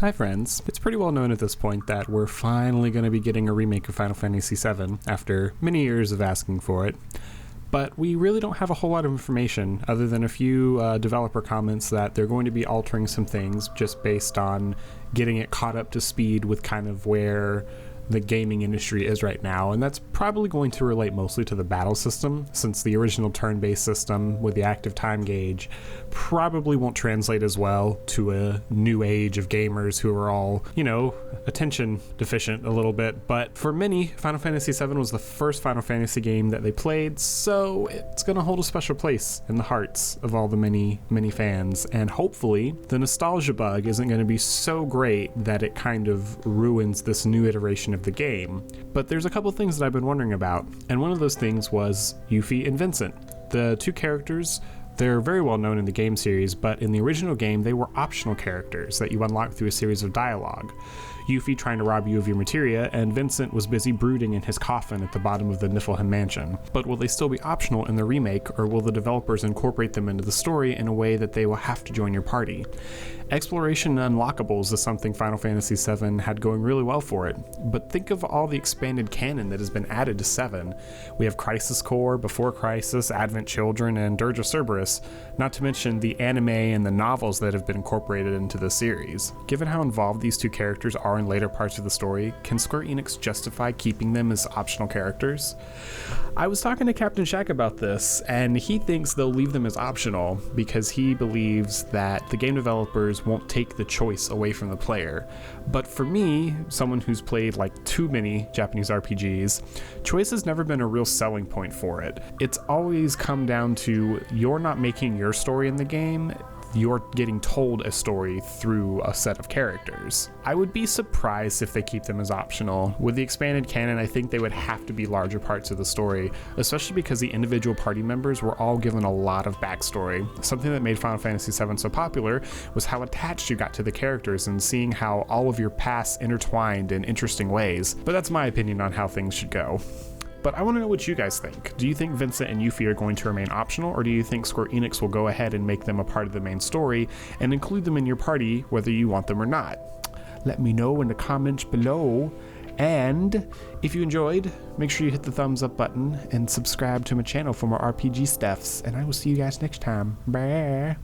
Hi friends, it's pretty well known at this point that we're finally going to be getting a remake of Final Fantasy VII after many years of asking for it. But we really don't have a whole lot of information other than a few developer comments that they're going to be altering some things just based on getting it caught up to speed with kind of where the gaming industry is right now, and that's probably going to relate mostly to the battle system, since the original turn-based system with the active time gauge probably won't translate as well to a new age of gamers who are all, attention deficient a little bit. But for many, Final Fantasy VII was the first Final Fantasy game that they played, so it's going to hold a special place in the hearts of all the many fans, and hopefully the nostalgia bug isn't going to be so great that it kind of ruins this new iteration of the game. But there's a couple things that I've been wondering about, and one of those things was Yuffie and Vincent. The two characters, they're very well known in the game series, but in the original game they were optional characters that you unlock through a series of dialogue. Yuffie trying to rob you of your materia, and Vincent was busy brooding in his coffin at the bottom of the Niflheim mansion. But will they still be optional in the remake, or will the developers incorporate them into the story in a way that they will have to join your party? Exploration and unlockables is something Final Fantasy VII had going really well for it, but think of all the expanded canon that has been added to 7. We have Crisis Core, Before Crisis, Advent Children, and Dirge of Cerberus, not to mention the anime and the novels that have been incorporated into the series. Given how involved these two characters are in later parts of the story, can Square Enix justify keeping them as optional characters? I was talking to Captain Shack about this, and he thinks they'll leave them as optional because he believes that the game developers won't take the choice away from the player. But for me, someone who's played like too many Japanese RPGs, choice has never been a real selling point for it. It's always come down to you're not making your story in the game, you're getting told a story through a set of characters. I would be surprised if they keep them as optional. With the expanded canon, I think they would have to be larger parts of the story, especially because the individual party members were all given a lot of backstory. Something that made Final Fantasy VII so popular was how attached you got to the characters and seeing how all of your pasts intertwined in interesting ways. But that's my opinion on how things should go. But I want to know what you guys think. Do you think Vincent and Yuffie are going to remain optional, or do you think Square Enix will go ahead and make them a part of the main story and include them in your party whether you want them or not? Let me know in the comments below. And if you enjoyed, make sure you hit the thumbs up button and subscribe to my channel for more RPG stuffs. And I will see you guys next time. Bye.